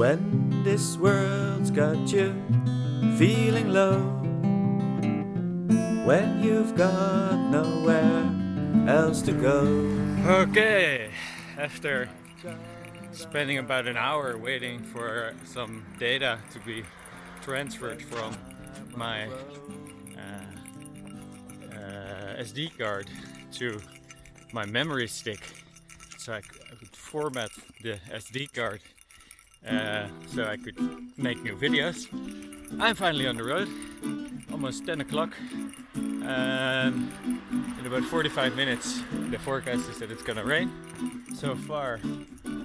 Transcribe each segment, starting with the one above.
When this world's got you feeling low, when you've got nowhere else to go. Okay, after spending about an hour waiting for some data to be transferred from my SD card to my memory stick, so I could format the SD card so I could make new videos. I'm finally on the road, almost 10 o'clock, and in about 45 minutes the forecast is that it's gonna rain. So far,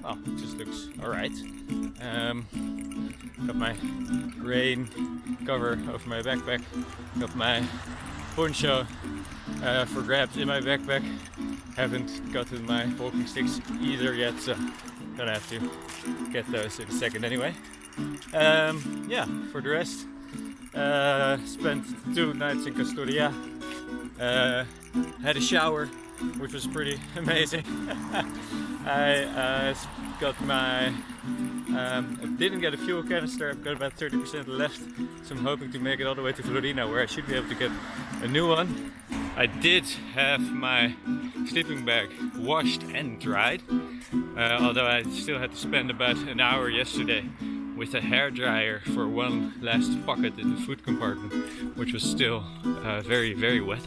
well, it just looks alright. Got my rain cover over my backpack, got my poncho for grabs in my backpack. Haven't gotten my walking sticks either yet, so gonna have to get those in a second anyway. Yeah, for the rest, spent 2 nights in Kastoria. Had a shower, which was pretty amazing. I got my didn't get a fuel canister. I've got about 30% left, so I'm hoping to make it all the way to Florina, where I should be able to get a new one. I did have my sleeping bag washed and dried, although I still had to spend about an hour yesterday with a hairdryer for one last pocket in the food compartment, which was still very, very wet.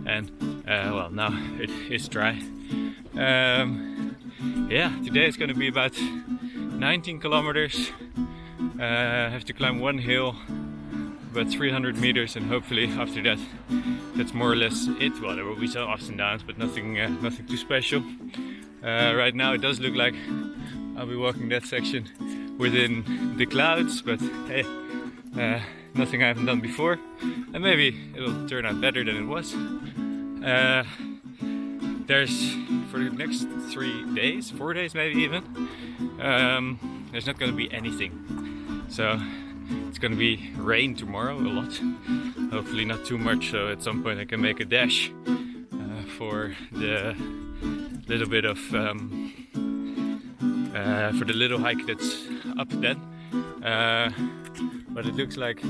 And well, now it is dry. Yeah, today it's going to be about 19 kilometers. I have to climb one hill, about 300 meters, and hopefully after that, that's more or less it. Well, there will be some ups and downs, but nothing too special. Right now it does look like I'll be walking that section within the clouds, but hey, nothing I haven't done before, and maybe it'll turn out better than it was. There's, for the next 3 days, 4 days maybe even, there's not going to be anything. So it's going to be rain tomorrow a lot, hopefully not too much, so at some point I can make a dash for the little bit of for the little hike that's up then. But it looks like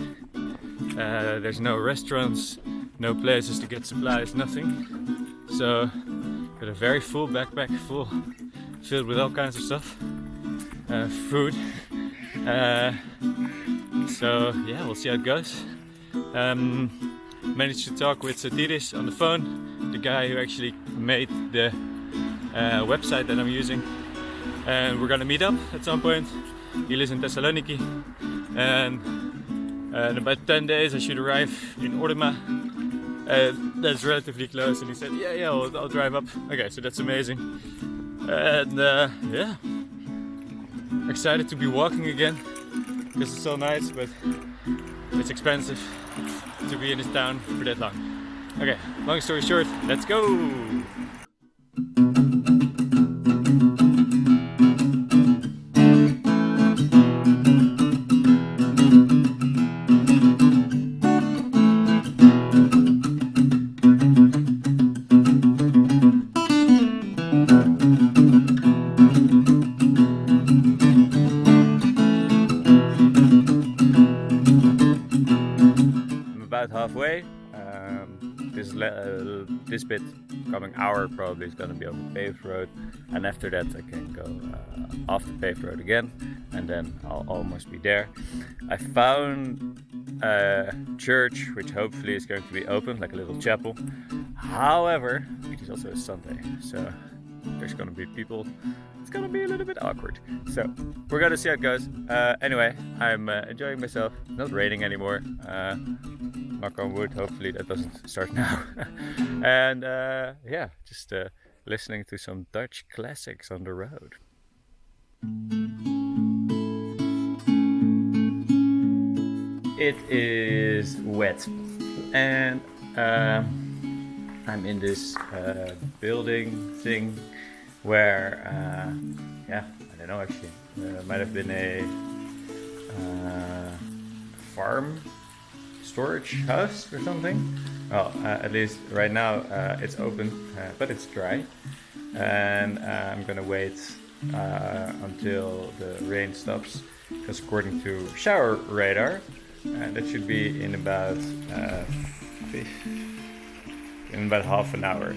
there's no restaurants, no places to get supplies, nothing. So got a very full backpack, filled with all kinds of stuff, food. So yeah, we'll see how it goes. Managed to talk with Satiris on the phone, the guy who actually made the website that I'm using, and we're gonna meet up at some point. He lives in Thessaloniki, and in about 10 days I should arrive in Orima. That's relatively close, and he said, yeah, I'll drive up. Okay, so that's amazing. And yeah, excited to be walking again, because it's so nice, but it's expensive to be in this town for that long. Okay, long story short, let's go! Halfway. This bit coming hour probably is going to be on the paved road, and after that I can go off the paved road again, and then I'll almost be there. I found a church which hopefully is going to be open, like a little chapel. However, it is also a Sunday, so there's going to be people. It's going to be a little bit awkward, so we're going to see how it goes. Anyway, I'm enjoying myself. It's not raining anymore. Knock on wood, hopefully that doesn't start now. And yeah, just listening to some Dutch classics on the road. It is wet, and I'm in this building thing where, yeah, I don't know actually, might have been a farm storage house or something. Well, at least right now it's open, but it's dry, and I'm gonna wait until the rain stops because according to shower radar, that should be in about half an hour.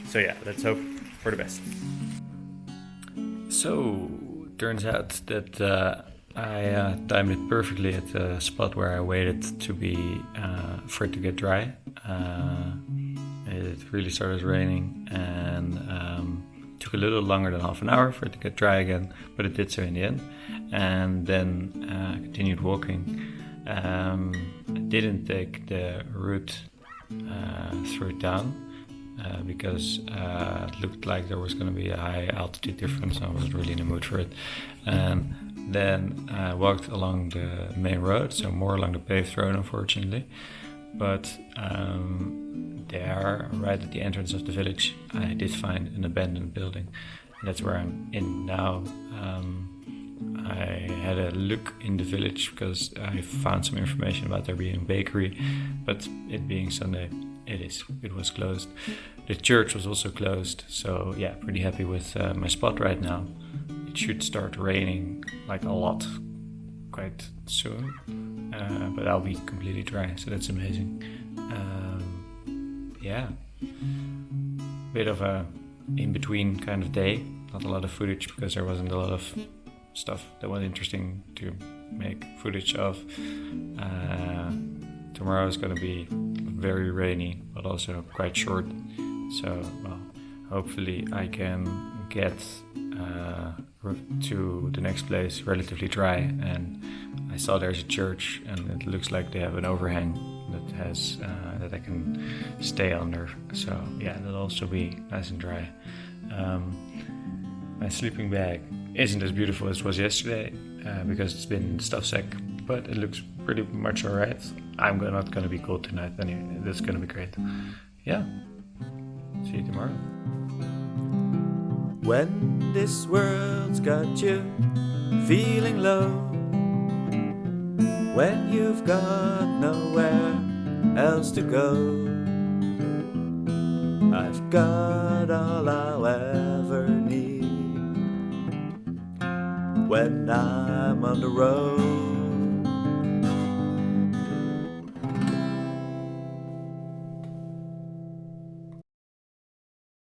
So yeah, let's hope for the best. So, turns out that I timed it perfectly at the spot where I waited to be for it to get dry. It really started raining and took a little longer than half an hour for it to get dry again, but it did so in the end. And then continued walking. I didn't take the route through town because it looked like there was going to be a high altitude difference. I wasn't really in the mood for it. And then I walked along the main road, so more along the paved road, unfortunately. But there, right at the entrance of the village, I did find an abandoned building. And that's where I'm in now. I had a look in the village because I found some information about there being a bakery, but it being Sunday, it was closed. The church was also closed, so yeah, pretty happy with my spot right now. It should start raining like a lot quite soon, but I'll be completely dry, so that's amazing. Yeah, bit of a in-between kind of day, not a lot of footage because there wasn't a lot of stuff that was interesting to make footage of. Tomorrow is going to be very rainy, but also quite short. So, well, hopefully I can get to the next place relatively dry. And I saw there's a church, and it looks like they have an overhang that has that I can stay under. So, yeah, that'll also be nice and dry. My sleeping bag isn't as beautiful as it was yesterday because it's been stuff sack, but it looks pretty much alright. I'm not going to be cold tonight anyway. That's going to be great. Yeah. See you tomorrow. When this world's got you feeling low, when you've got nowhere else to go, I've got all I'll ever need when I'm on the road.